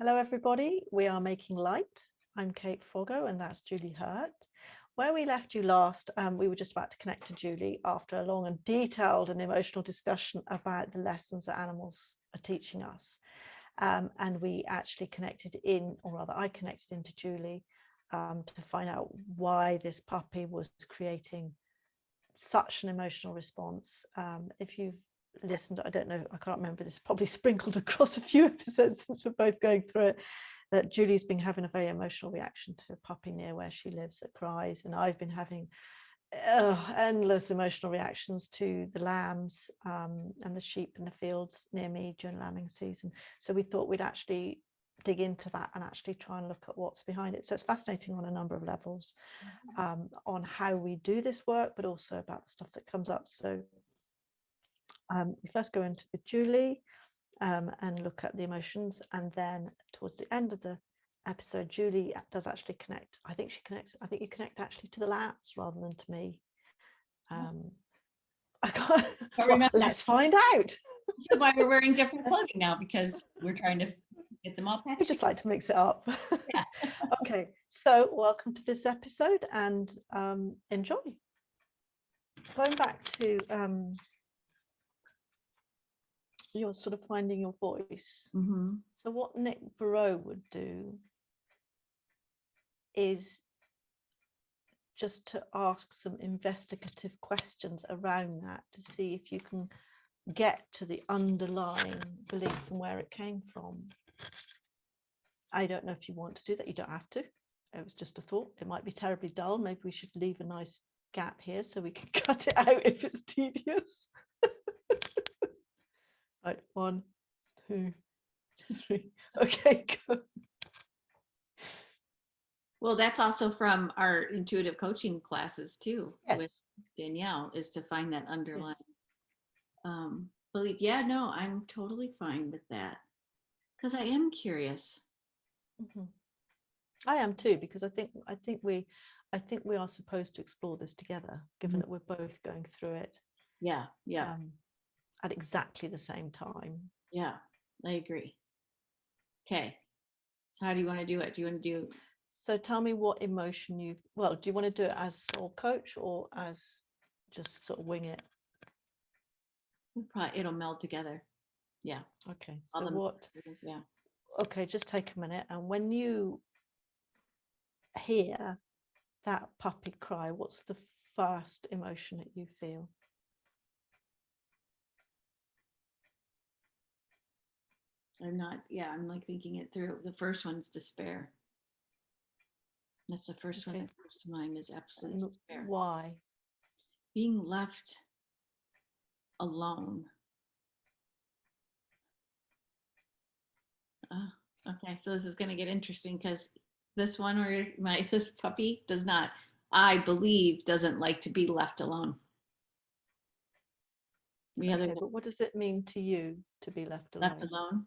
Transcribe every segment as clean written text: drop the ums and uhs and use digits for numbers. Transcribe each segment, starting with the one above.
Hello, everybody. We are Making Light. I'm Kate Foggo, and that's Julie Hurt. Where we left you last, we were just about to connect to Julie after a long and detailed and emotional discussion about the lessons that animals are teaching us. And we actually connected in, or rather I connected into Julie to find out why this puppy was creating such an emotional response. If you've listened, I don't know, I can't remember, this probably sprinkled across a few episodes since we're both going through it, that Julie's been having a very emotional reaction to a puppy near where she lives that cries, and I've been having endless emotional reactions to the lambs and the sheep in the fields near me during lambing season. So we thought we'd actually dig into that and actually try and look at what's behind it. So it's fascinating on a number of levels, on how we do this work, but also about the stuff that comes up. So we first go into with Julie and look at the emotions, and then towards the end of the episode, Julie does actually connect. I think you connect actually to the lambs rather than to me. I can't remember. Well, let's find out. So why we're wearing different clothing now, because we're trying to get them all patched. We just like to mix it up. Yeah. Okay, so welcome to this episode and enjoy. Going back to you're sort of finding your voice. Mm-hmm. So what Nick Barrow would do is just to ask some investigative questions around that to see if you can get to the underlying belief and where it came from. I don't know if you want to do that. You don't have to. It was just a thought. It might be terribly dull. Maybe we should leave a nice gap here so we can cut it out if it's tedious. Right, 1, 2, 3. Okay, go. Well, that's also from our intuitive coaching classes too, Yes. with Danielle, is to find that underlying belief. Yeah, no, I'm totally fine with that, because I am curious. Mm-hmm. I am too, because I think we are supposed to explore this together, given that we're both going through it. Yeah. At exactly the same time. Yeah, I agree. Okay, so how do you want to do it? Do you want to do? So tell me what emotion do you want to do it as soul coach or as just sort of wing it? Probably it'll meld together. Yeah. Okay. So what? Yeah. Okay, just take a minute, and when you hear that puppy cry, what's the first emotion that you feel? I'm like thinking it through. The first one's despair. That's the first one that comes to mind, is absolute despair. Why? Being left alone. Okay, so this is going to get interesting, because this one, where this puppy does not, I believe, doesn't like to be left alone. But what does it mean to you to be left alone? Left alone?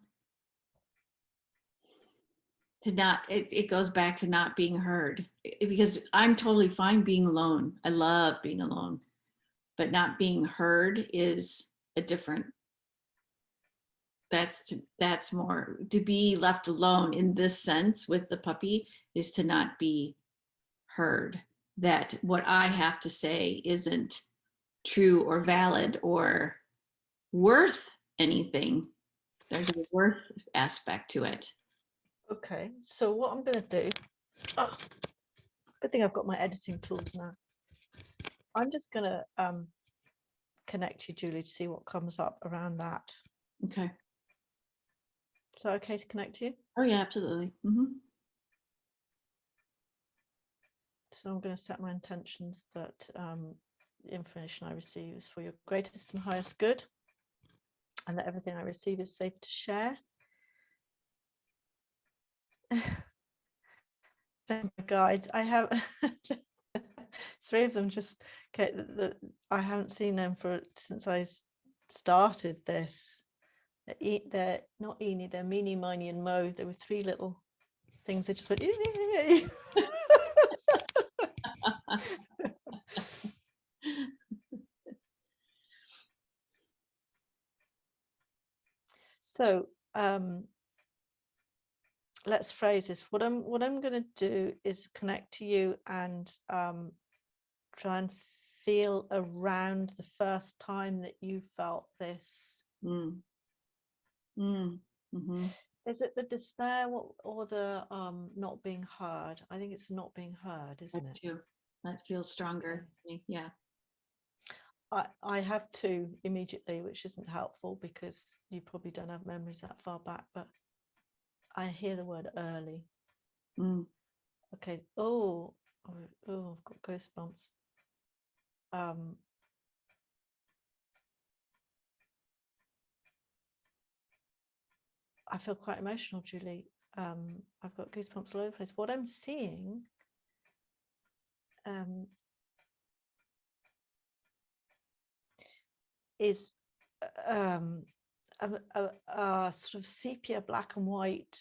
To not, it goes back to not being heard, because I'm totally fine being alone. I love being alone, but not being heard is a different, that's more, to be left alone in this sense with the puppy is to not be heard, that what I have to say isn't true or valid or worth anything. There's a worth aspect to it. Okay, so what I'm going to do, good thing I've got my editing tools now. I'm just going to connect you, Julie, to see what comes up around that. Okay. Is that okay to connect you? Oh yeah, absolutely. Mm-hmm. So I'm going to set my intentions that the information I receive is for your greatest and highest good, and that everything I receive is safe to share. My guides, I have 3 of them. Just okay, I haven't seen them since I started this. They're not Eenie, they're Meenie, Miney, and Mo. There were 3 little things that just went. So let's phrase this. What I'm going to do is connect to you and try and feel around the first time that you felt this. Mm. Mm-hmm. Is it the despair or the not being heard? I think it's not being heard, isn't That it? too. That feels stronger to me. Yeah. I have two immediately, which isn't helpful because you probably don't have memories that far back, but I hear the word early. Mm. Okay. Oh, I've got goosebumps. I feel quite emotional, Julie. I've got goosebumps all over the place. What I'm seeing is a sort of sepia black and white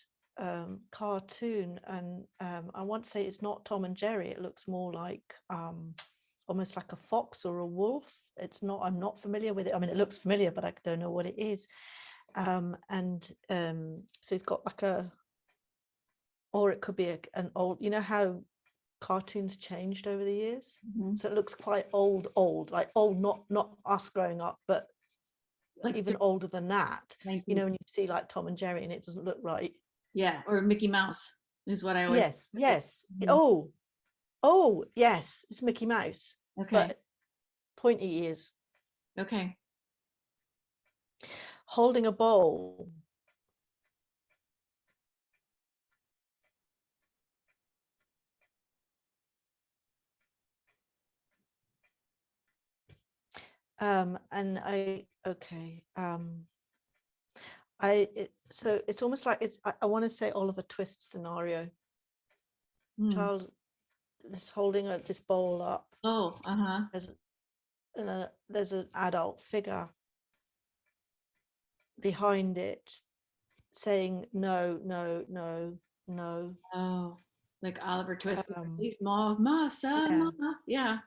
cartoon, and I want to say it's not Tom and Jerry. It looks more like almost like a fox or a wolf. It's not. I'm not familiar with it. I mean, it looks familiar, but I don't know what it is. So it's got like a, or it could be an old. You know how cartoons changed over the years, Mm-hmm. so it looks quite old, like old, not us growing up, but Like even older than that. 19. You know, when you see like Tom and Jerry and it doesn't look right. Yeah, or Mickey Mouse is what I always. Yes. Mhm. Oh, yes, it's Mickey Mouse, Okay. but pointy ears, Okay. holding a bowl. And so it's almost like I want to say Oliver Twist scenario. Mm. Child is holding this bowl up. Oh, uh-huh. There's an adult figure behind it saying no, no, no, no. Oh, like Oliver Twist. Um, Please, mama, yeah, mama. Yeah.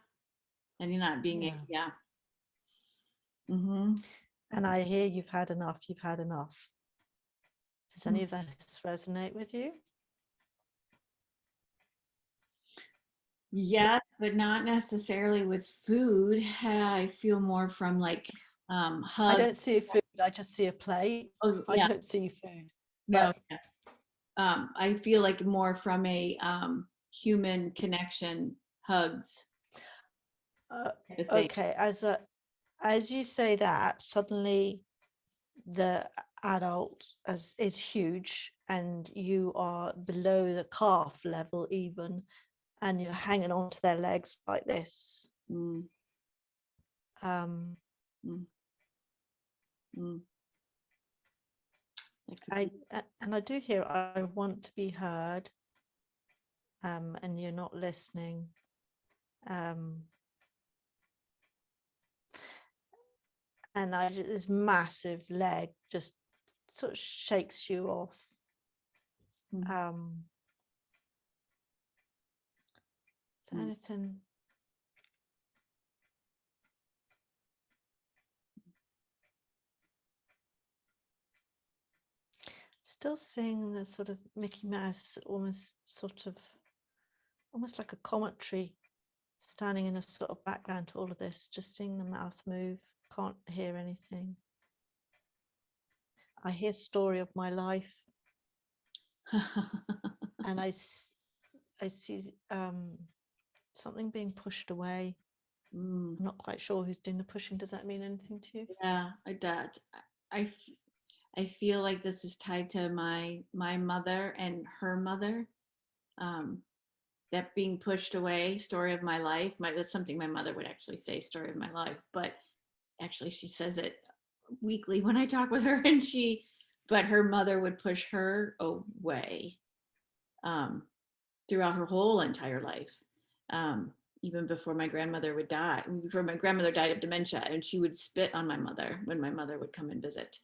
And you're not being, yeah. yeah. Mm-hmm. And I hear you've had enough. You've had enough. Does any of that resonate with you? Yes, but not necessarily with food. I feel more from like I hug. don't see food. I just see a plate. Oh, I yeah. don't see food. No. But Yeah. I feel like more from a human connection, hugs. okay, as you say that, suddenly the adult is huge, and you are below the calf level even, and you're hanging onto their legs like this. Mm, Um, mm, mm. and I do hear I want to be heard, and you're not listening. And this massive leg just sort of shakes you off. Is there anything? Still seeing the sort of Mickey Mouse, almost like a commentary, standing in a sort of background to all of this, just seeing the mouth move, can't hear anything. I hear story of my life, and I see something being pushed away. I'm not quite sure who's doing the pushing. Does that mean anything to you? Yeah, it does. I feel like this is tied to my mother and her mother. That being pushed away, story of my life. That's something my mother would actually say, story of my life. But actually, she says it weekly when I talk with her, and but her mother would push her away throughout her whole entire life. Even before my grandmother would die, before my grandmother died of dementia, and she would spit on my mother when my mother would come and visit.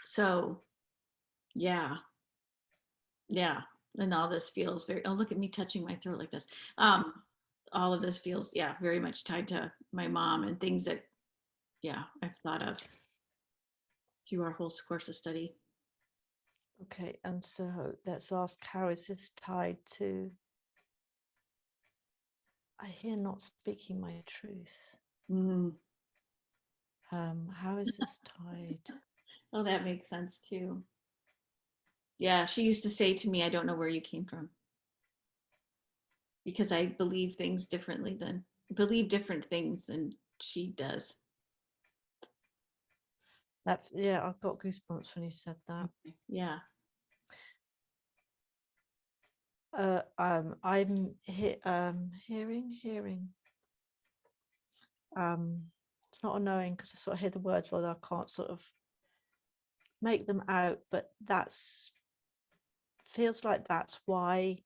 So yeah, and all this feels very, oh, look at me touching my throat like this. All of this feels, yeah, very much tied to my mom and things that, yeah, I've thought of through our whole course of study. Okay, and so let's ask, how is this tied to, I hear not speaking my truth. Mm. How is this tied? Oh, that makes sense too. Yeah, she used to say to me, I don't know where you came from. Because I believe things differently than believe different things than she does. That, yeah, I've got goosebumps when you said that. Yeah. I'm hearing. It's not a knowing because I sort of hear the words, whether I can't sort of make them out, but that's feels like that's why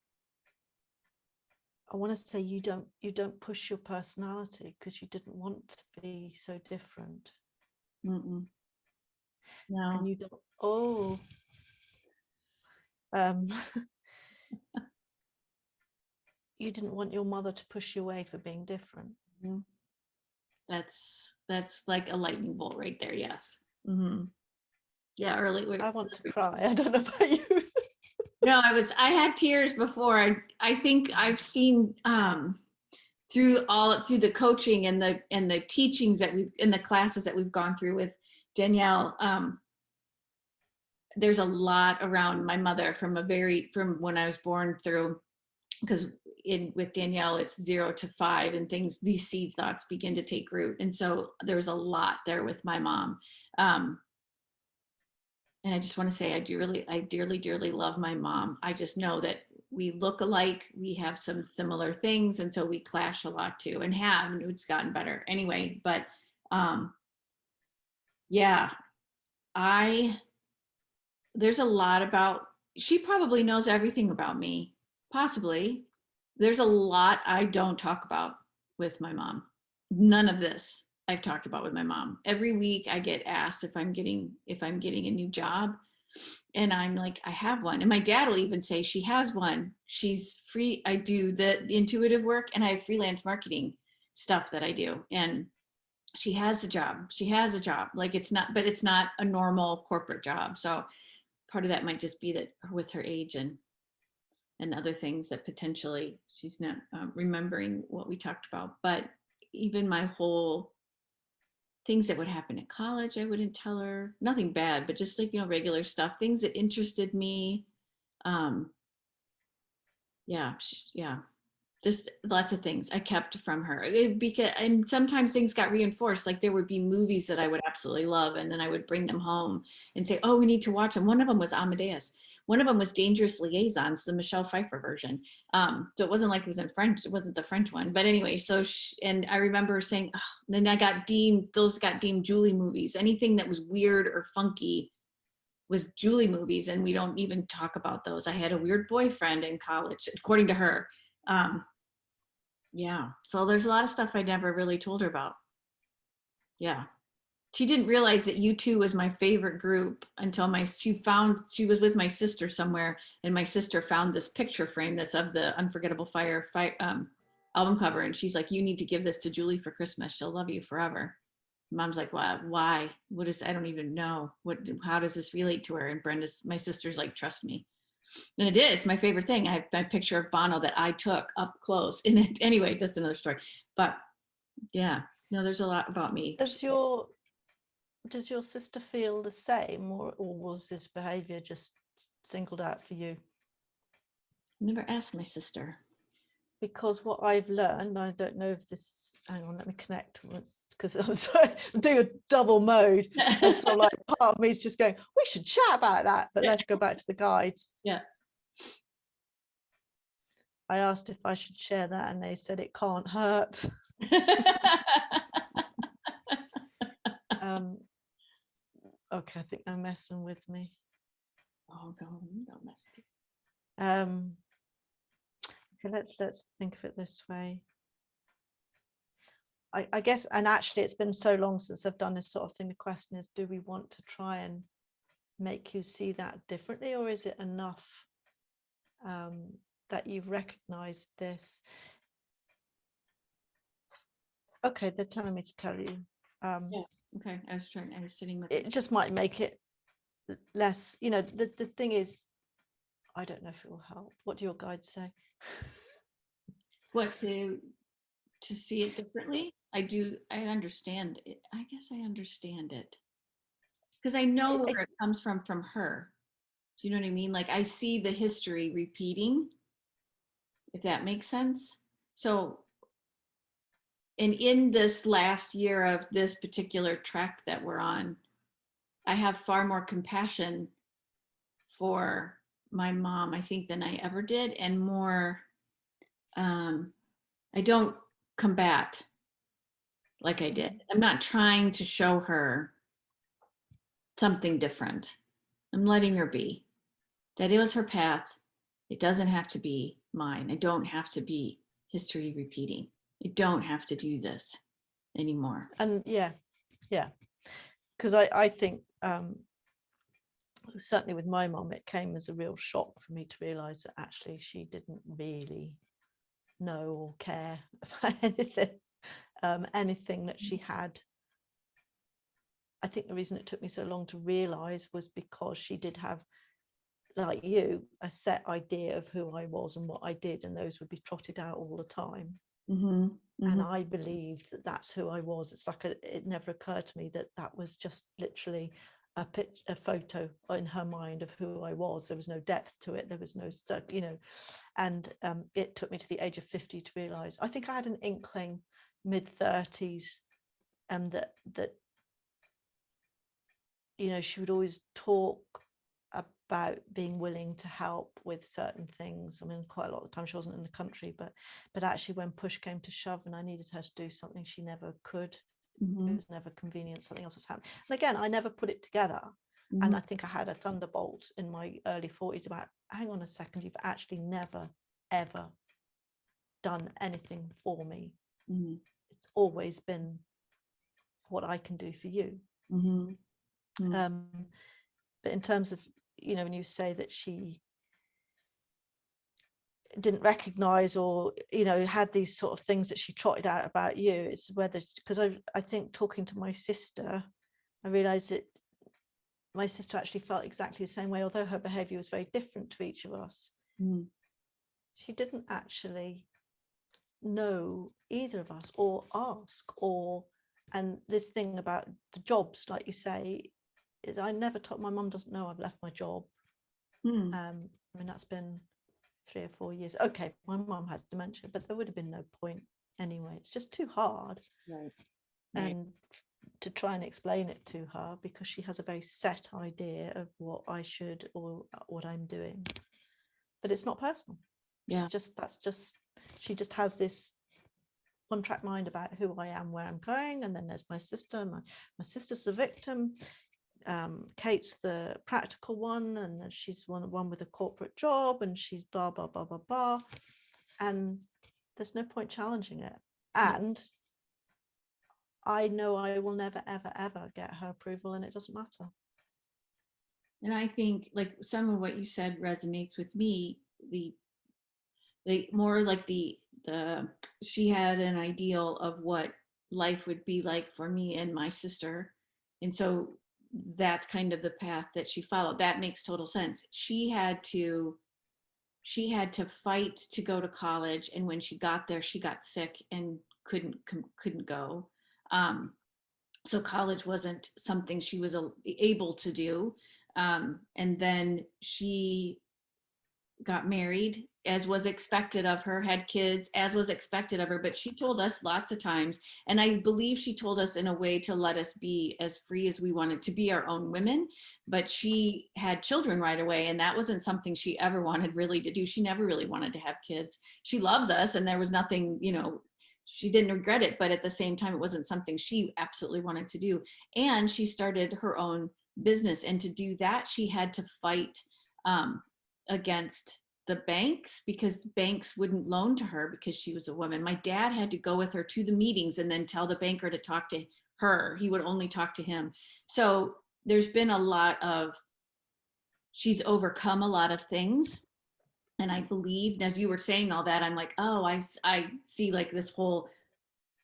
I want to say you don't push your personality because you didn't want to be so different. Mm-mm. And No. you don't you didn't want your mother to push you away for being different. Mhm. That's like a lightning bolt right there. Yes. Mm-hmm. Yeah. I want to cry. I don't know about you. No, I had tears before. I think I've seen through the coaching and the teachings that we've in the classes that we've gone through with Danielle. There's a lot around my mother from when I was born through, because with Danielle it's 0 to 5 and these seed thoughts begin to take root, and so there's a lot there with my mom. And I just want to say I dearly love my mom. I just know that we look alike, we have some similar things, and so we clash a lot too, and it's gotten better anyway. But yeah, there's a lot about, she probably knows everything about me, possibly. There's a lot I don't talk about with my mom. None of this I've talked about with my mom. Every week I get asked if I'm getting a new job, and I'm like, I have one. And my dad will even say she has one. She's free. I do the intuitive work and I have freelance marketing stuff that I do. And she has a job. Like it's not a normal corporate job. So part of that might just be that with her age and other things that potentially she's not remembering what we talked about. But even my whole things that would happen at college, I wouldn't tell her. Nothing bad, but just like, regular stuff, things that interested me. Um, yeah, just lots of things I kept from her. And sometimes things got reinforced. Like there would be movies that I would absolutely love, and then I would bring them home and say, "Oh, we need to watch them." One of them was Amadeus. One of them was Dangerous Liaisons, the Michelle Pfeiffer version. So it wasn't like it was in French. It wasn't the French one, but anyway. And I remember saying, oh, then those got deemed Julie movies. Anything that was weird or funky was Julie movies, and we don't even talk about those. I had a weird boyfriend in college, according to her. Yeah, so there's a lot of stuff I never really told her about. Yeah, she didn't realize that U2 was my favorite group until she was with my sister somewhere, and my sister found this picture frame that's of the Unforgettable Fire album cover, and she's like, "You need to give this to Julie for Christmas. She'll love you forever." Mom's like, why? I don't even know. How does this relate to her? And my sister's like, trust me. And it is my favorite thing. I have my picture of Bono that I took up close in it. Anyway, that's another story. But yeah, no, there's a lot about me. Does your sister feel the same, or was this behavior just singled out for you? I never asked my sister. Because what I've learned, I don't know if this, hang on, let me connect because I'm sorry, I'm doing a double mode. And so like part of me is just going, we should chat about that, but let's go back to the guides. Yeah. I asked if I should share that and they said it can't hurt. Okay, I think they're messing with me. Oh, don't mess with you. Okay, let's think of it this way. I guess, and actually it's been so long since I've done this sort of thing. The question is, do we want to try and make you see that differently, or is it enough that you've recognized this? Okay, they're telling me to tell you. Yeah. Okay. I was sitting with it. Just might make it less, the thing is, I don't know if it will help. What do your guides say? What, to see it differently? I understand it. I guess I understand it. Because I know where it comes from her. Do you know what I mean? Like, I see the history repeating, if that makes sense. So, and in this last year of this particular trek that we're on, I have far more compassion for my mom, I think, than I ever did, and more, I don't combat like I did. I'm not trying to show her something different. I'm letting her be. That it was her path. It doesn't have to be mine. I don't have to be history repeating. I don't have to do this anymore. And yeah, because I think certainly with my mom, it came as a real shock for me to realize that actually she didn't really know or care about anything that she had. I think the reason it took me so long to realize was because she did have, like you, a set idea of who I was and what I did, and those would be trotted out all the time. And I believed that that's who I was. It's like it never occurred to me that that was just literally a photo in her mind of who I was. There was no depth to it. There was no stuff, and it took me to the age of 50 to realize. I think I had an inkling mid-30s, that she would always talk about being willing to help with certain things. I mean, quite a lot of the time she wasn't in the country, but actually when push came to shove and I needed her to do something, she never could. It was never convenient. Something else was happening. And again, I never put it together. And I think I had a thunderbolt in my early 40s about, hang on a second, you've actually never, ever done anything for me. It's always been what I can do for you. But in terms of, when you say that she didn't recognize or had these sort of things that she trotted out about you, it's whether, because I think talking to my sister, I realized that my sister actually felt exactly the same way, although her behavior was very different to each of us. She didn't actually know either of us or ask, and this thing about the jobs, like you say, is I never told, my mum doesn't know I've left my job. I mean, that's been 3 or 4 years. Okay, my mum has dementia, but there would have been no point anyway. It's just too hard. Right. And to try and explain it to her, because she has a very set idea of what I should or what I'm doing. But it's not personal. Yeah. She just has this one-track mind about who I am, where I'm going, and then there's my sister. My sister's the victim. Kate's the practical one, and then she's one with a corporate job, and she's blah blah blah blah blah, and there's no point challenging it. And I know I will never ever ever get her approval, and it doesn't matter. And I think, like, some of what you said resonates with me. The more like the she had an ideal of what life would be like for me and my sister, and so that's kind of the path that she followed. That makes total sense. She had to fight to go to college, and when she got there, she got sick and couldn't go. So college wasn't something she was able to do. And then she got married, as was expected of her, had kids, as was expected of her. But she told us lots of times, and I believe she told us in a way to let us be as free as we wanted to be our own women. But she had children right away, and that wasn't something she ever wanted really to do. She never really wanted to have kids. She loves us, and there was nothing, she didn't regret it, but at the same time, it wasn't something she absolutely wanted to do. And she started her own business, and to do that, she had to fight against the banks, because banks wouldn't loan to her because she was a woman. My dad had to go with her to the meetings and then tell the banker to talk to her. He would only talk to him. So there's been a lot of, she's overcome a lot of things. And I believe, as you were saying all that, I'm like, oh, I see like this whole,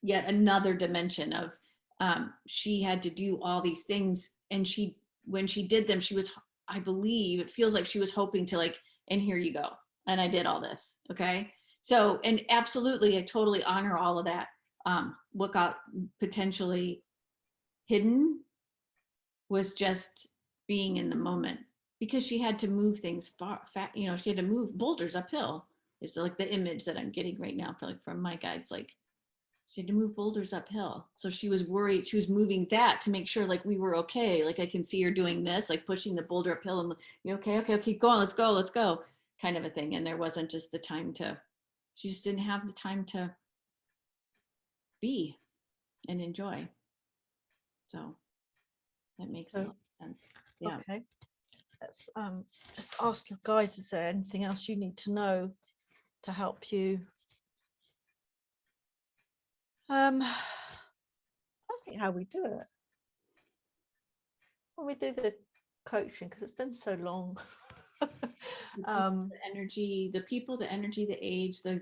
yet another dimension of she had to do all these things, and she when she did them, she was, I believe it feels like she was hoping to like, and here you go. And I did all this. Okay. So, and absolutely, I totally honor all of that. What got potentially hidden was just being in the moment, because she had to move things she had to move boulders uphill. It's like the image that I'm getting right now from my guides, like she had to move boulders uphill. So she was worried, she was moving that to make sure like we were okay. Like I can see her doing this, like pushing the boulder uphill and you okay, keep going, let's go, kind of a thing. And there wasn't just the time she just didn't have the time to be and enjoy. So that makes a lot of sense. Yeah. Okay. Let's just ask your guides, is there anything else you need to know to help you? I think how we do it. When we do the coaching, because it's been so long. The energy, the people, the energy, the age, I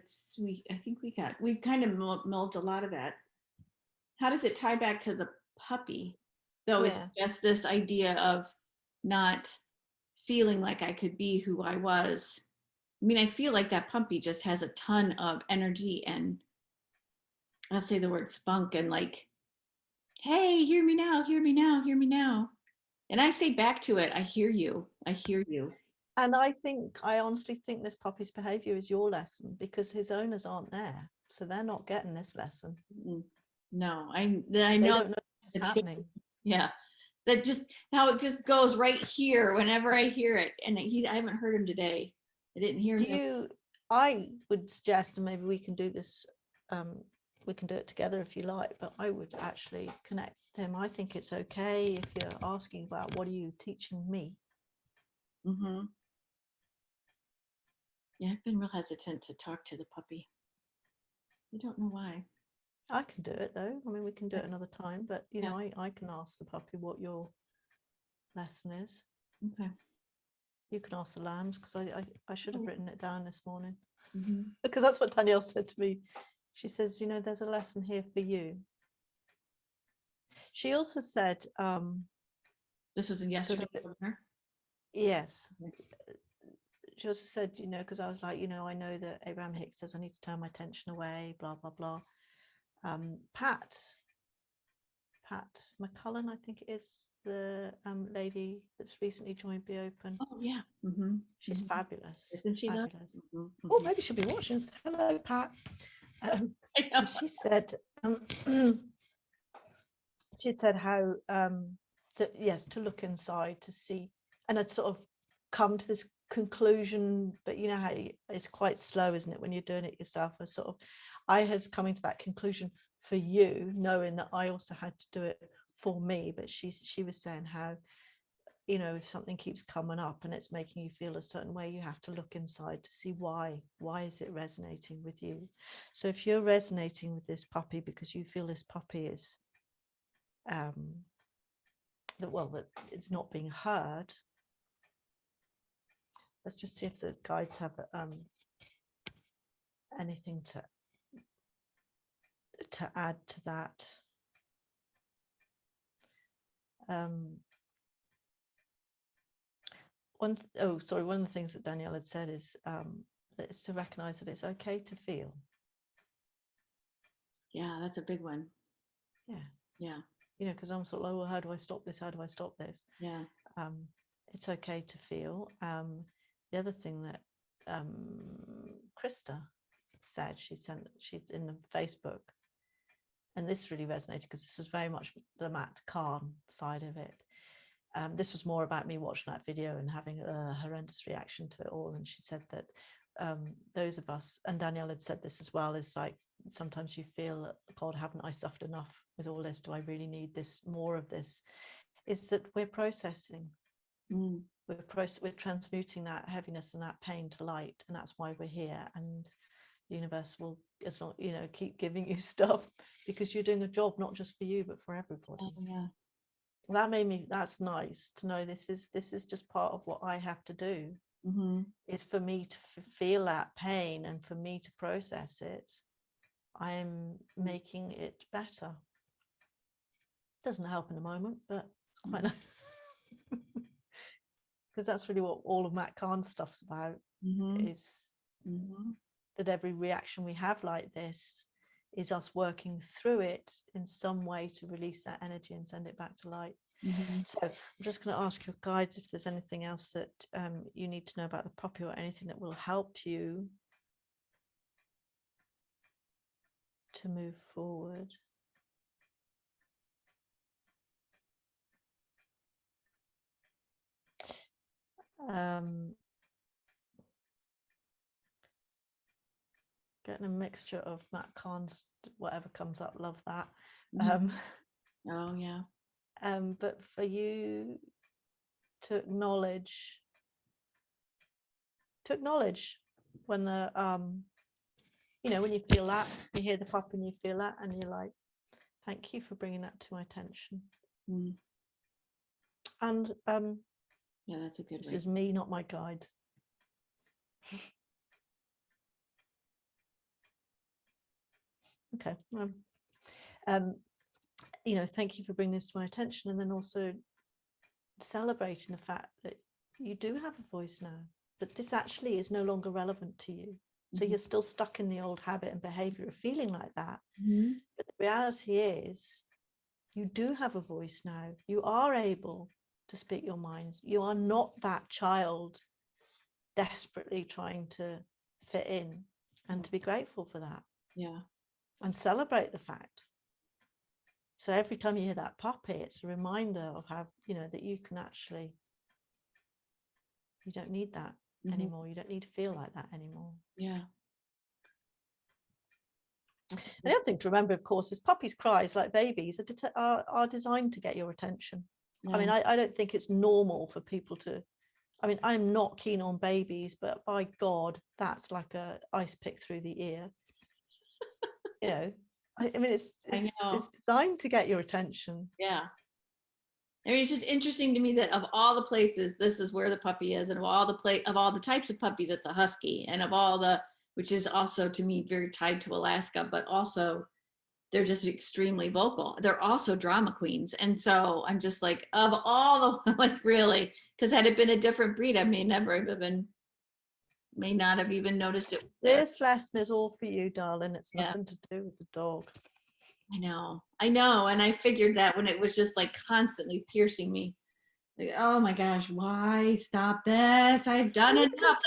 think we kind of mulled a lot of that. How does it tie back to the puppy? Though it's just this idea of not feeling like I could be who I was. I mean, I feel like that puppy just has a ton of energy and I'll say the word spunk and like, hey, hear me now, hear me now, hear me now. And I say back to it, I hear you, I hear you. And I honestly think this puppy's behavior is your lesson, because his owners aren't there. So they're not getting this lesson. No, I know don't know what's happening. Yeah. That just how it just goes right here whenever I hear it. And I haven't heard him today. I didn't hear him. I would suggest, and maybe we can do this, we can do it together if you like, but I would actually connect him. I think it's okay if you're asking about what are you teaching me. Mm-hmm. Yeah, I've been real hesitant to talk to the puppy. I don't know why. I can do it though. I mean, we can do it another time, but you know, I can ask the puppy what your lesson is. Okay. You can ask the lambs, because I should have written it down this morning. Mm-hmm. Because that's what Danielle said to me. She says, you know, there's a lesson here for you. She also said, this was in yesterday. Yes. She also said, you know, because I was like, you know, I know that Abraham Hicks says I need to turn my attention away, blah, blah, blah. Pat McCullen, I think it is the lady that's recently joined Be Open. Oh, yeah. Mm-hmm. She's fabulous. Isn't she? Fabulous. Mm-hmm. Oh, maybe she'll be watching. Hello, Pat. She said, she said how that yes, to look inside to see, and I'd sort of come to this conclusion, but you know how it's quite slow, isn't it, when you're doing it yourself? I was coming to that conclusion for you, knowing that I also had to do it for me. But she was saying how, you know, if something keeps coming up and it's making you feel a certain way, you have to look inside to see why is it resonating with you. So if you're resonating with this puppy because you feel this puppy is that it's not being heard, let's just see if the guides have anything to add to that. One of the things that Danielle had said is that it's to recognize that it's okay to feel. Yeah, that's a big one. Yeah. You know, because I'm sort of like, well, how do I stop this? How do I stop this? Yeah. It's okay to feel. The other thing that Krista said, she's in the Facebook, and this really resonated because this was very much the Matt Kahn side of it. This was more about me watching that video and having a horrendous reaction to it all. And she said that those of us, and Danielle had said this as well, is like sometimes you feel, God, haven't I suffered enough with all this? Do I really need this, more of this? Is that we're processing. We're transmuting that heaviness and that pain to light, and that's why we're here. And the universe will, as long, you know, keep giving you stuff because you're doing a job not just for you but for everybody. Yeah. That's nice to know. This is just part of what I have to do. Is for me to feel that pain and for me to process it. I'm making it better. Doesn't help in the moment, but it's quite nice. Because that's really what all of Matt Kahn's stuff's about, is that every reaction we have like this is us working through it in some way to release that energy and send it back to light. So I'm just going to ask your guides if there's anything else that you need to know about the puppy, or anything that will help you to move forward. Getting a mixture of Matt Kahn's, whatever comes up, love that. Oh yeah. But for you to acknowledge when the when you feel that, you hear the puppy and you feel that, and you're like, thank you for bringing that to my attention. And yeah, that's a good this way. is me, not my guides. Okay. Thank you for bringing this to my attention, and then also celebrating the fact that you do have a voice now, that this actually is no longer relevant to you. So you're still stuck in the old habit and behavior of feeling like that. But the reality is you do have a voice now. You are able to speak your mind. You are not that child desperately trying to fit in, and to be grateful for that. Yeah. And celebrate the fact. So every time you hear that puppy, it's a reminder of how, that you can actually, you don't need that anymore. You don't need to feel like that anymore. Yeah. The other thing to remember, of course, is puppies' cries, like babies, are designed to get your attention. Yeah. I mean, I don't think it's normal for people to, I'm not keen on babies, but by God, that's like a ice pick through the ear. It's designed to get your attention. Yeah. It's just interesting to me that of all the places, this is where the puppy is, and of all the types of puppies, it's a husky, and of all the, which is also to me very tied to Alaska, but also they're just extremely vocal. They're also drama queens, and so I'm just like, of all the really, because had it been a different breed, I may not have even noticed it. This lesson is all for you, darling. It's nothing to do with the dog. I know. And I figured that when it was just like constantly piercing me, like, oh my gosh, why stop this? I've done enough.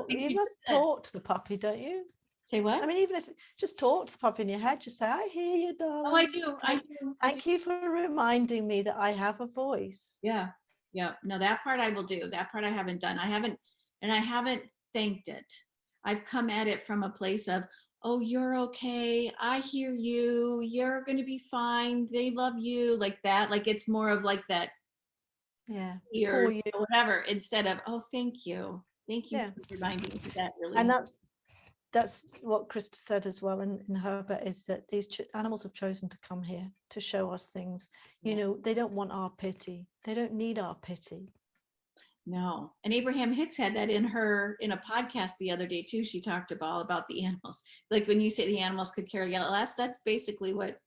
You must talk to the puppy, don't you? Say what? Even if just talk to the puppy in your head, just say, I hear you, darling. Oh, I do. Thank you for reminding me that I have a voice. Yeah. Yeah. No, that part I will do. That part I haven't done. I haven't thanked it. I've come at it from a place of, oh, you're okay. I hear you. You're going to be fine. They love you, like that. Like it's more of like that. Yeah. Or whatever, instead of, oh, thank you. Thank you for reminding me that really. And that's what Krista said as well in her bit, is that these animals have chosen to come here to show us things. They don't want our pity. They don't need our pity. No. And Abraham Hicks had that in a podcast the other day too. She talked about the animals. Like when you say the animals could care less, that's basically what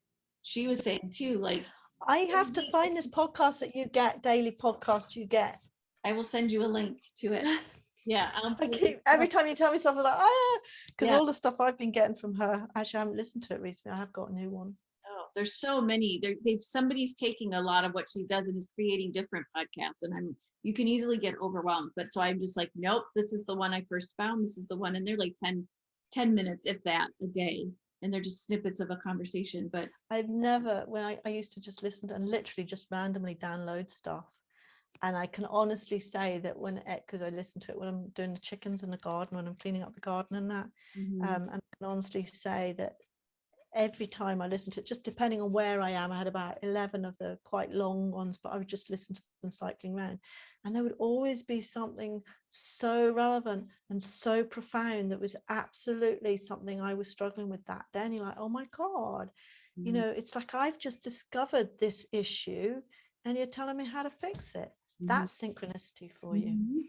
she was saying too. Like, I have to find this podcast that you get, daily podcast you get. I will send you a link to it. Yeah. Every time you tell me something, like, because all the stuff I've been getting from her, actually I haven't listened to it recently. I have got a new one. Oh, there's so many. Somebody's taking a lot of what she does and is creating different podcasts, and you can easily get overwhelmed. But so I'm just like, nope, this is the one I first found. This is the one, and they're like 10 minutes, if that, a day, and they're just snippets of a conversation. But I've never, when I used to just listen to and literally just randomly download stuff, and I can honestly say that because I listen to it when I'm doing the chickens in the garden, when I'm cleaning up the garden and that, and I can honestly say that every time I listen to it, just depending on where I am, I had about 11 of the quite long ones, but I would just listen to them cycling around, and there would always be something so relevant and so profound that was absolutely something I was struggling with that day. And you're like, oh my God, it's like I've just discovered this issue and you're telling me how to fix it. That's synchronicity for you.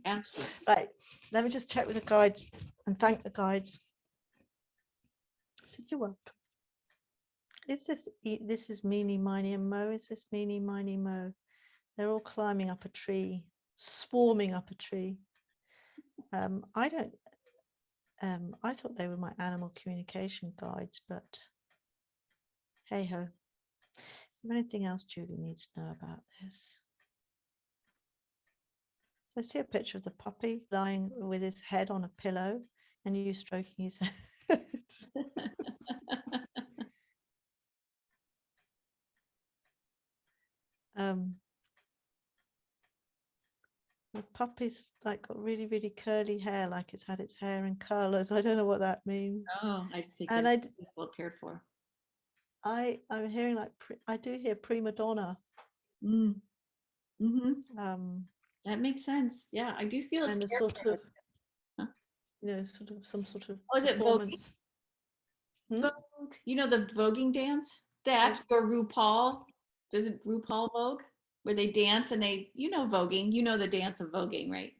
Absolutely. Right, let me just check with the guides and thank the guides. You're welcome. Is this is meeny, miny, and mo? Is this meeny, miny, mo? They're all climbing up a tree, swarming up a tree. I thought they were my animal communication guides, but hey ho. Is there anything else Julie needs to know about this? So I see a picture of the puppy lying with his head on a pillow and you stroking his head. The puppy's like got really, really curly hair, like it's had its hair in colors. I don't know what that means. Oh, I just think And that's well cared for. I'm hearing like I do hear prima donna. That makes sense. Yeah, I do feel it's and a cared sort for. of, sort of some sort of Oh, is it voguing? performance. Vogue. You know the voguing dance? That or RuPaul. Does it RuPaul Vogue? Where they dance and they, voguing. You know the dance of voguing, right?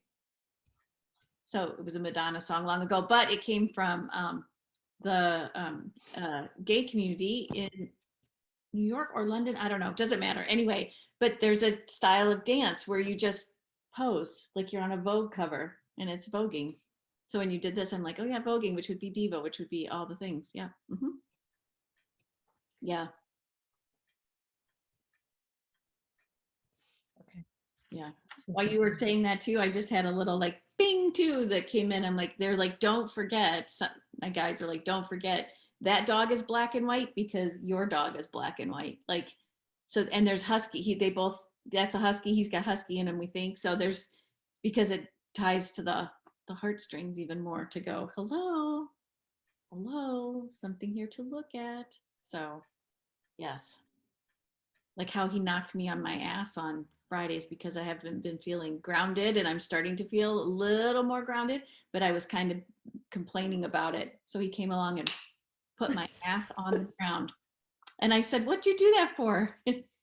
So it was a Madonna song long ago, but it came from the gay community in New York or London. I don't know. Doesn't matter. Anyway, but there's a style of dance where you just pose like you're on a Vogue cover and it's voguing. So when you did this, I'm like, oh yeah, voguing, which would be diva, which would be all the things. Yeah. Yeah. Okay. Yeah. While you were saying that too, I just had a little like bing too that came in. I'm like, they're like, don't forget. My guides are like, don't forget that dog is black and white because your dog is black and white. Like, so, and there's husky. That's a husky. He's got husky in him, we think. So because it ties to the heartstrings even more to go, hello, something here to look at. So, yes. Like how he knocked me on my ass on Fridays because I haven't been feeling grounded and I'm starting to feel a little more grounded, but I was kind of complaining about it. So he came along and put my ass on the ground. And I said, what'd you do that for?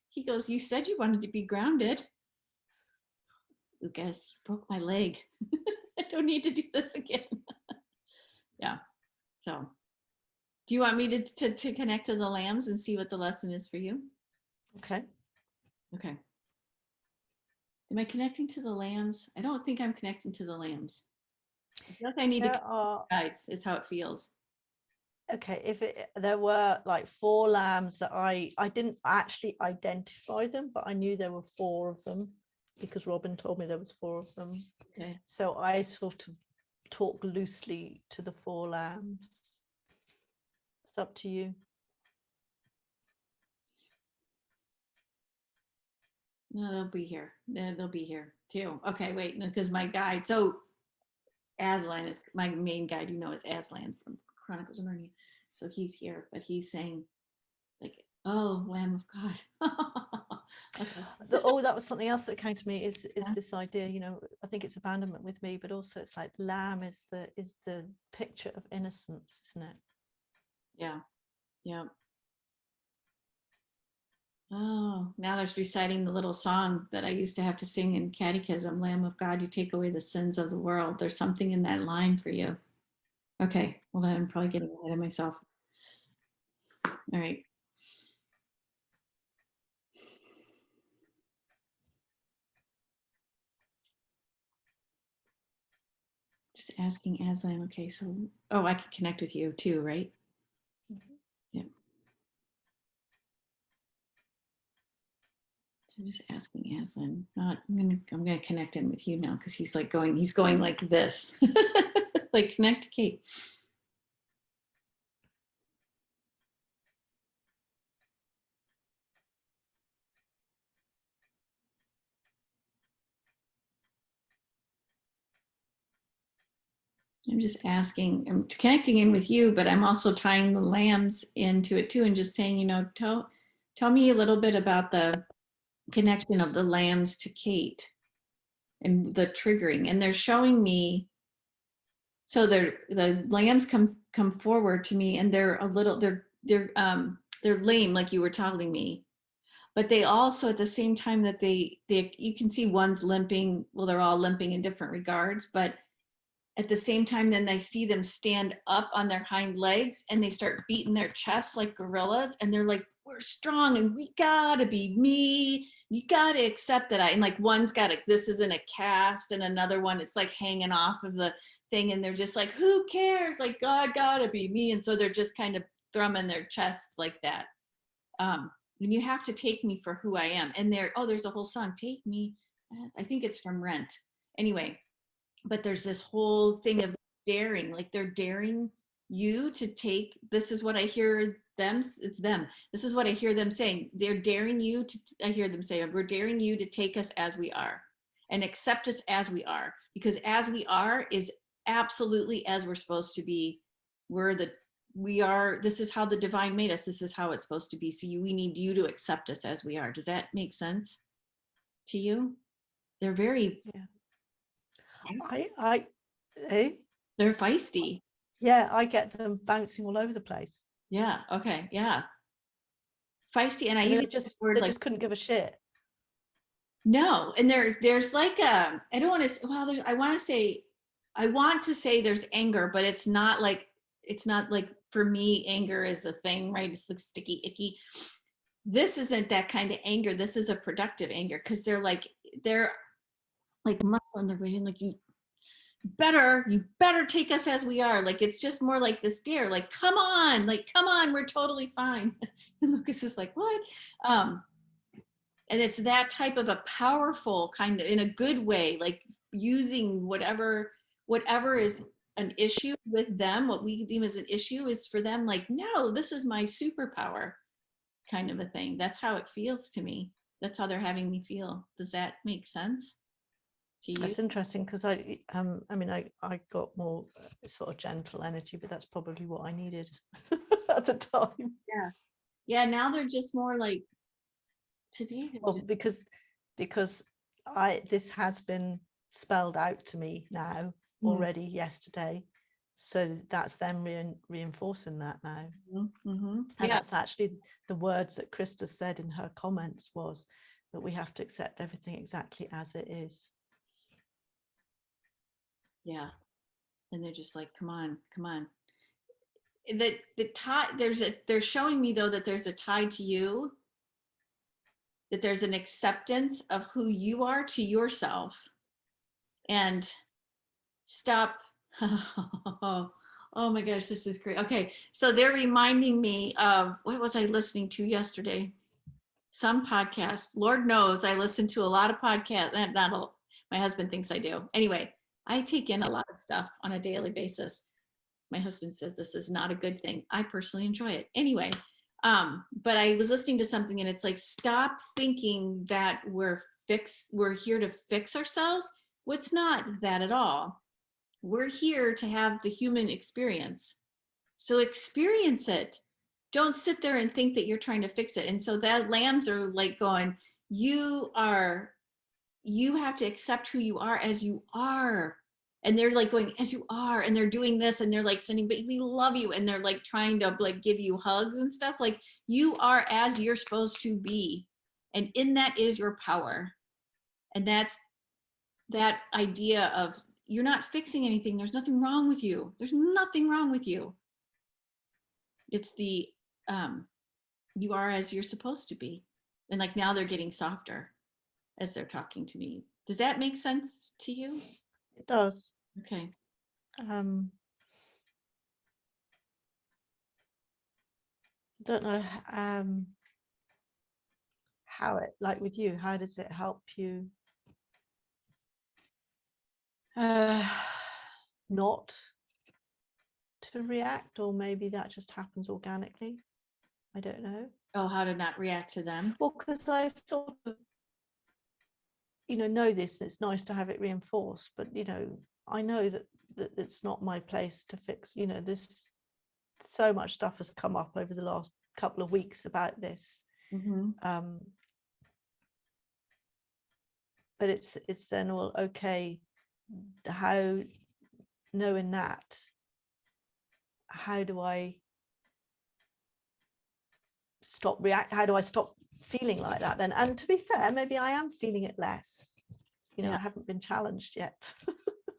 He goes, you said you wanted to be grounded. Lucas, you broke my leg. I don't need to do this again. Yeah. So do you want me to connect to the lambs and see what the lesson is for you? Okay. Am I connecting to the lambs? I don't think I'm connecting to the lambs. I feel like I need to guides is how it feels. Okay, if there were like 4 lambs that I didn't actually identify them, but I knew there were 4 of them because Robin told me there was 4 of them. Okay. So I sort of talk loosely to the 4 lambs. It's up to you. No, they'll be here. They'll be here too. Okay, wait, no, because my guide, so Aslan is my main guide, is Aslan from Chronicles of Narnia. So he's here, but he's saying, it's like, oh, Lamb of God. Okay. That was something else that came to me is this idea, I think it's abandonment with me, but also it's like lamb is the picture of innocence, isn't it? Yeah. Oh, now there's reciting the little song that I used to have to sing in catechism, Lamb of God, you take away the sins of the world. There's something in that line for you. Okay, well, I'm probably getting ahead of myself. All right. Just asking Aslan, okay, so, I can connect with you too, right? Yeah. So I'm just asking Aslan, I'm gonna connect him with you now because he's going like this. Like connect to Kate. I'm just asking, I'm connecting in with you, but I'm also tying the lambs into it too and just saying, tell me a little bit about the connection of the lambs to Kate and the triggering. And they're showing me, so the lambs come forward to me and they're a little, they're lame, like you were telling me. But they also, at the same time that you can see one's limping, well, they're all limping in different regards, but at the same time, then I see them stand up on their hind legs and they start beating their chests like gorillas. And they're like we're strong and we gotta be me. You gotta accept that and like one's got this isn't a cast and another one, it's like hanging off of the thing and they're just like, who cares? Like, God gotta be me. And so they're just kind of thrumming their chests like that. And you have to take me for who I am. And there's a whole song, Take Me. I think it's from Rent. Anyway, but there's this whole thing of daring, like they're daring you to take, this is what I hear them, it's them. This is what I hear them saying. They're daring you to, I hear them say, we're daring you to take us as we are and accept us as we are, because as we are is absolutely as we're supposed to be. This is how the divine made us. This is how it's supposed to be. So we need you to accept us as we are. Does that make sense to you? They're very, they're feisty. Yeah, I get them bouncing all over the place. Yeah. Okay. Yeah. Feisty. And I mean, even they just couldn't give a shit. No. And there's like I don't want to, well, I want to say there's anger, but it's not like for me, anger is a thing, right? It's like sticky, icky. This isn't that kind of anger. This is a productive anger because they're like muscle in their way and like, you better take us as we are. Like, it's just more like this dare, like, come on, we're totally fine. And Lucas is like, what? And it's that type of a powerful kind of, in a good way, like using whatever is an issue with them, what we deem as an issue is for them, like, no, this is my superpower kind of a thing. That's how it feels to me. That's how they're having me feel. Does that make sense to you? That's interesting because I got more sort of gentle energy, but that's probably what I needed at the time. Yeah. Now they're just more like today. Well, because this has been spelled out to me now already yesterday, so that's them reinforcing that now. And that's actually the words that Krista said in her comments, was that we have to accept everything exactly as it is. Yeah. And they're just like, come on. The tie, they're showing me though that there's a tie to you, that there's an acceptance of who you are to yourself, and stop. Oh my gosh, this is great. Okay, so they're reminding me of, what was I listening to yesterday? Some podcast. Lord knows I listen to a lot of podcasts. My husband thinks I do. Anyway, I take in a lot of stuff on a daily basis. My husband says this is not a good thing. I personally enjoy it. Anyway, but I was listening to something and it's like, stop thinking that we're here to fix ourselves. Well, it's not that at all. We're here to have the human experience. So experience it. Don't sit there and think that you're trying to fix it. And so that lambs are like going, you have to accept who you are as you are. And they're like going, as you are, and they're doing this, and they're like sending, but we love you. And they're like trying to like give you hugs and stuff. Like, you are as you're supposed to be. And in that is your power. And that's that idea of, you're not fixing anything. There's nothing wrong with you. There's nothing wrong with you. It's the, you are as you're supposed to be. And like now they're getting softer as they're talking to me. Does that make sense to you? It does. Okay. Don't know how it, like with you, how does it help you not to react, or maybe that just happens organically? I don't know. Oh, how to not react to them? Well, because I sort of, know this, it's nice to have it reinforced, but I know that it's not my place to fix. This, so much stuff has come up over the last couple of weeks about this. But it's then, well, okay, how, knowing that, how do I stop how do I stop feeling like that then? And to be fair, maybe I am feeling it less. I haven't been challenged yet.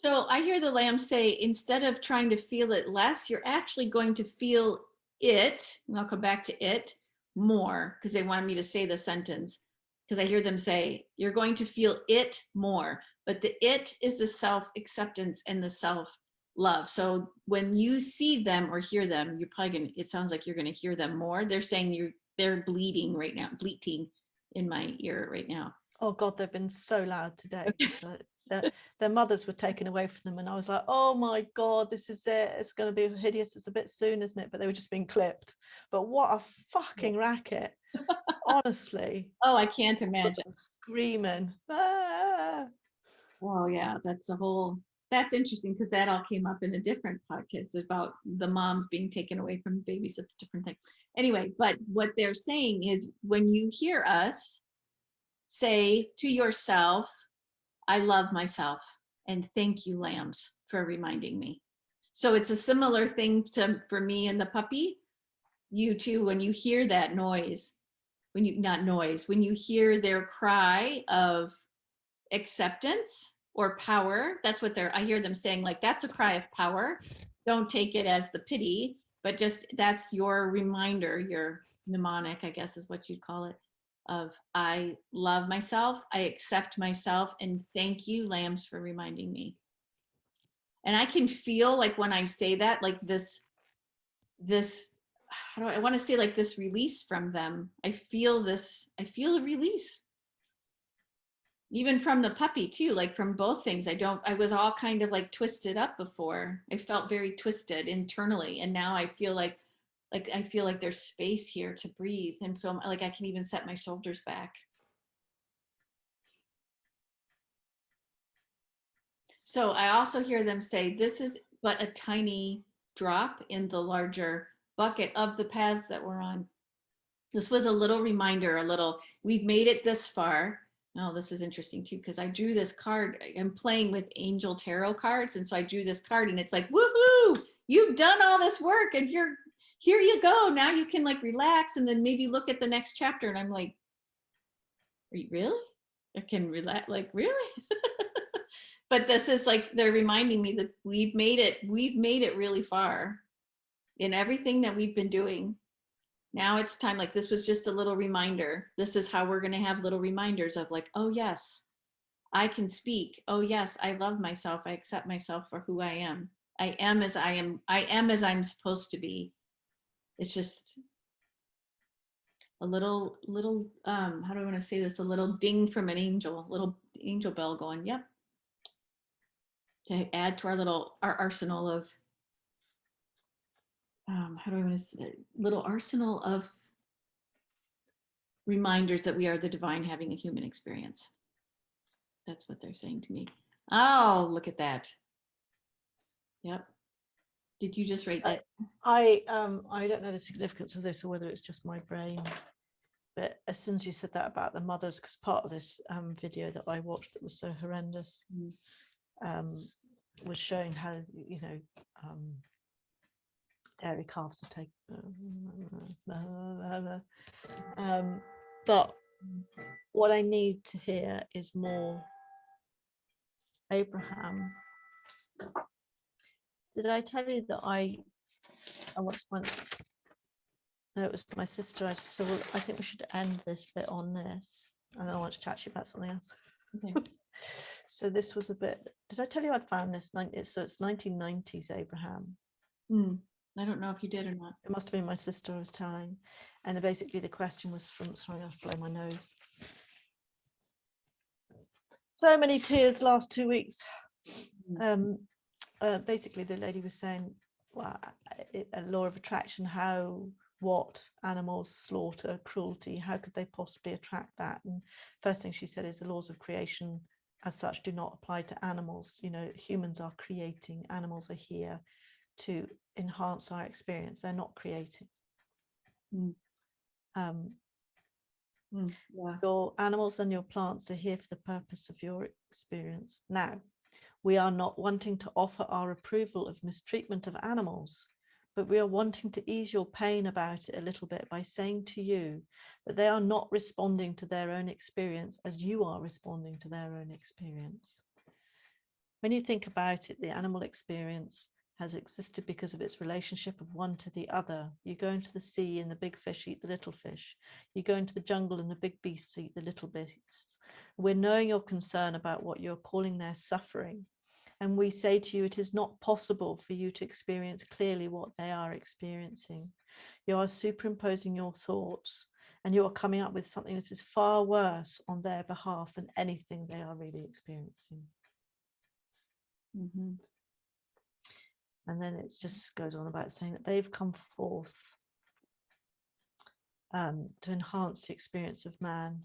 So I hear the lamb say, instead of trying to feel it less, you're actually going to feel it, and I'll come back to it, more, because they wanted me to say the sentence, because I hear them say, you're going to feel it more, but the it is the self-acceptance and the self-love. So when you see them or hear them, you're probably gonna, it sounds like you're gonna hear them more. They're saying they're bleeding right now, bleating in my ear right now. Oh God, they've been so loud today. Their mothers were taken away from them, and I was like, oh my God, this is it. It's going to be hideous. It's a bit soon, isn't it? But they were just being clipped. But what a fucking racket. Honestly. Oh, I can't imagine. Screaming. Ah. Oh yeah, that's interesting, because that all came up in a different podcast about the moms being taken away from babies. That's a different thing. Anyway, but what they're saying is, when you hear us, say to yourself, I love myself, and thank you, lambs, for reminding me. So it's a similar thing for me and the puppy. You too, when you hear that noise, when you hear their cry of acceptance or power, that's what I hear them saying, like, that's a cry of power. Don't take it as the pity, but just, that's your reminder, your mnemonic, I guess is what you'd call it, of I love myself, I accept myself, and thank you, lambs, for reminding me. And I can feel, like, when I say that, like this, how do I want to say, like, this release from them. I feel a release. Even from the puppy too, like from both things. I was all kind of like twisted up before. I felt very twisted internally. And now I feel like there's space here to breathe and feel like I can even set my shoulders back. So I also hear them say, this is but a tiny drop in the larger bucket of the paths that we're on. This was a little reminder, we've made it this far. Oh, this is interesting too, because I drew this card. I'm playing with angel tarot cards. And so I drew this card, and it's like, woohoo, you've done all this work, and here you go. Now you can like relax and then maybe look at the next chapter. And I'm like, are you really? I can relax, like, really? But this is like, they're reminding me that we've made it really far in everything that we've been doing. Now it's time, like, this was just a little reminder. This is how we're going to have little reminders of like, oh yes, I can speak. Oh yes, I love myself. I accept myself for who I am. I am as I am. I am as I'm supposed to be. It's just a little, how do I want to say this? A little ding from an angel, a little angel bell going, yep. To add to our arsenal of, how do I want to say it? Little arsenal of reminders that we are the divine having a human experience. That's what they're saying to me. Oh, look at that. Yep. Did you just write that? I don't know the significance of this, or whether it's just my brain, but as soon as you said that about the mothers, because part of this video that I watched that was so horrendous was showing how, you know, dairy calves are taken. But what I need to hear is more Abraham. Did I tell you that I want to find? No, it was my sister. I think we should end this bit on this, and then I want to chat to you about something else. Okay. So this was a bit. Did I tell you I'd found this? So it's 1990s Abraham. I don't know if you did or not. It must have been my sister I was telling, and basically the question was from. Sorry, I have to blow my nose. So many tears last 2 weeks. Basically, the lady was saying, well, a law of attraction, what animals slaughter, cruelty, how could they possibly attract that? And first thing she said is the laws of creation as such do not apply to animals. You know, humans are creating, animals are here to enhance our experience. They're not creating. Yeah. Your animals and your plants are here for the purpose of your experience. Now, we are not wanting to offer our approval of mistreatment of animals, but we are wanting to ease your pain about it a little bit by saying to you that they are not responding to their own experience as you are responding to their own experience. When you think about it, the animal experience has existed because of its relationship of one to the other. You go into the sea and the big fish eat the little fish. You go into the jungle and the big beasts eat the little beasts. We're knowing your concern about what you're calling their suffering. And we say to you, it is not possible for you to experience clearly what they are experiencing. You are superimposing your thoughts, and you are coming up with something that is far worse on their behalf than anything they are really experiencing. Mm-hmm. And then it just goes on about saying that they've come forth to enhance the experience of man.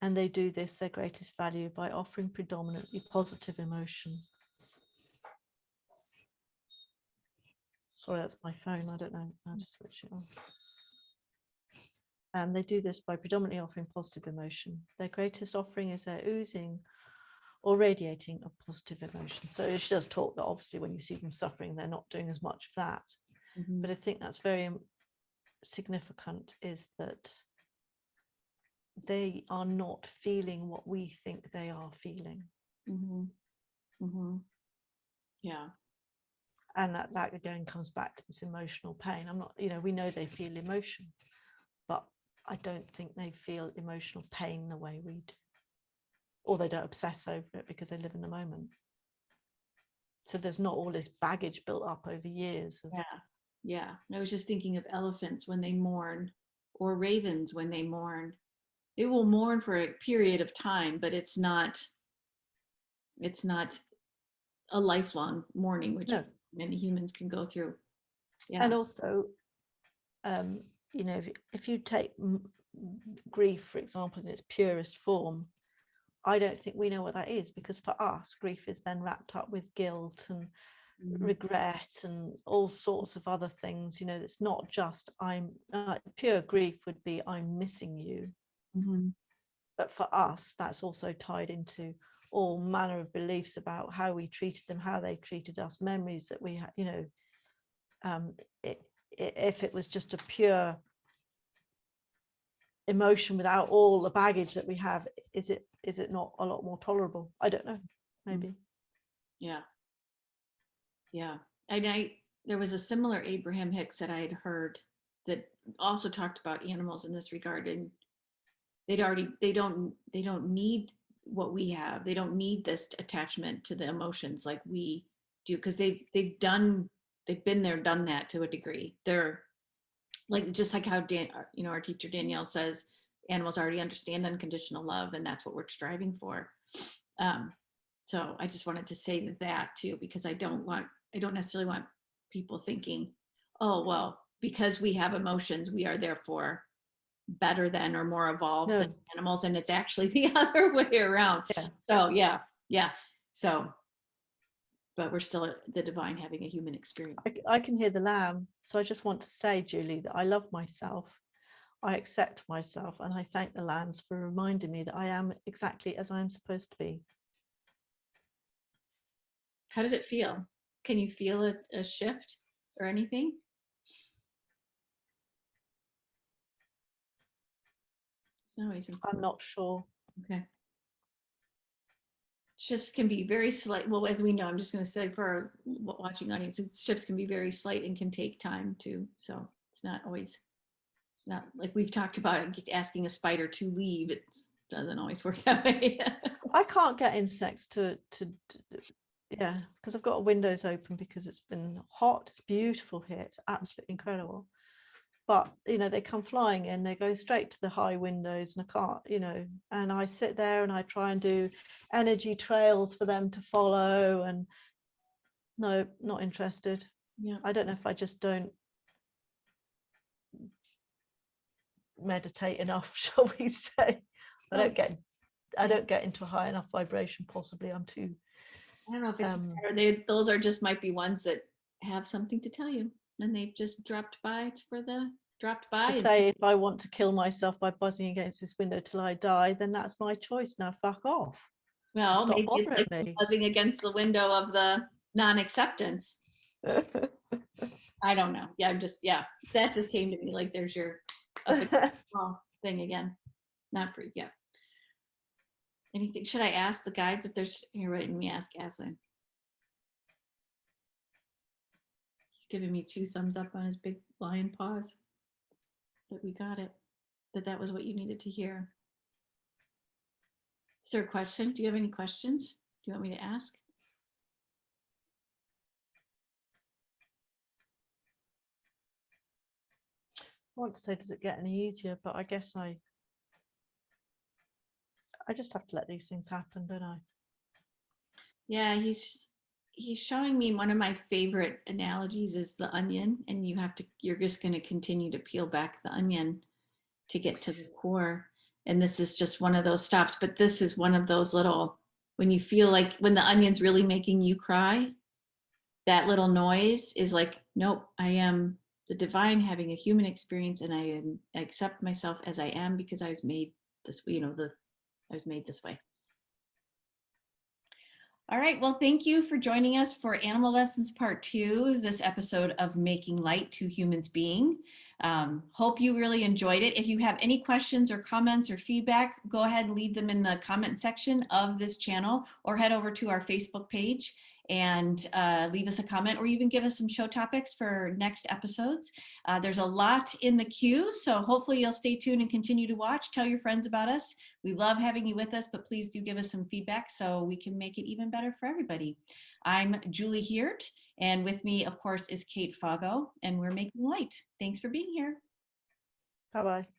And they do this, their greatest value, by offering predominantly positive emotion. Sorry, that's my phone. I don't know. I'll just switch it on. They do this by predominantly offering positive emotion. Their greatest offering is their oozing or radiating of positive emotion. So she does talk that obviously when you see them suffering, they're not doing as much of that. Mm-hmm. But I think that's very significant, is that they are not feeling what we think they are feeling. Mm-hmm. Mm-hmm. Yeah. And that again comes back to this emotional pain. I'm not, we know they feel emotion, but I don't think they feel emotional pain the way we do. Or they don't obsess over it because they live in the moment. So there's not all this baggage built up over years. Yeah. I was just thinking of elephants when they mourn, or ravens when they mourn. They will mourn for a period of time, but it's not a lifelong mourning, which many humans can go through. Yeah. And also, if you take grief, for example, in its purest form, I don't think we know what that is, because for us, grief is then wrapped up with guilt and regret and all sorts of other things. It's not just pure grief would be I'm missing you. Mm-hmm. But for us, that's also tied into all manner of beliefs about how we treated them, how they treated us, memories that we had. If it was just a pure emotion without all the baggage that we have, is it not a lot more tolerable? I don't know, maybe. Yeah. And there was a similar Abraham Hicks that I had heard that also talked about animals in this regard, and they don't need what we have. They don't need this attachment to the emotions like we do, because they've been there, done that to a degree. They're like, just like how our teacher Danielle says, animals already understand unconditional love, and that's what we're striving for. So I just wanted to say that too, because I don't necessarily want people thinking, oh, well, because we have emotions, we are therefore better than or more evolved than animals, and it's actually the other way around. So so, but we're still the divine having a human experience. I can hear the lamb. So I just want to say, Julie, that I love myself, I accept myself, and I thank the lambs for reminding me that I am exactly as I'm supposed to be. How does it feel? Can you feel a shift or anything? I'm not sure. Okay. Shifts can be very slight. Well, as we know, I'm just going to say for our watching audience, shifts can be very slight and can take time too. So it's not like we've talked about it, asking a spider to leave. It doesn't always work that way. I can't get insects to because I've got windows open because it's been hot. It's beautiful here. It's absolutely incredible. But they come flying in, they go straight to the high windows, and I can't, and I sit there and I try and do energy trails for them to follow, and no, not interested. I don't know if I just don't meditate enough, shall we say. I don't get into a high enough vibration. Possibly I'm too. I don't know if it's those are just might be ones that have something to tell you, and they've just dropped by to say, if I want to kill myself by buzzing against this window till I die, then that's my choice. Now fuck off. Well, stop maybe it's like me. buzzing against the window of the non-acceptance. I don't know. That just came to me. Like, there's your small thing again. Not for anything. Should I ask the guides if there's here? Right, let me ask Aslan. giving me 2 thumbs up on his big lion paws. But we got it. That was what you needed to hear. Is there a question? Do you have any questions? Do you want me to ask? I want to say, does it get any easier? But I guess I just have to let these things happen, don't I? Yeah, he's showing me one of my favorite analogies is the onion, and you're just going to continue to peel back the onion to get to the core. And this is just one of those stops, but this is one of those little, when you feel like when the onion's really making you cry, that little noise is like, nope, I am the divine having a human experience, and I accept myself as I am because I was made this, I was made this way. All right, well, thank you for joining us for Animal Lessons Part 2, this episode of Making Light to Humans Being. Hope you really enjoyed it. If you have any questions or comments or feedback, go ahead and leave them in the comment section of this channel, or head over to our Facebook page and leave us a comment, or even give us some show topics for next episodes. There's a lot in the queue, so hopefully you'll stay tuned and continue to watch. Tell your friends about us. We love having you with us, but please do give us some feedback so we can make it even better for everybody. I'm Julie Heert, and with me, of course, is Kate Foggo, and we're Making Light. Thanks for being here. Bye-bye.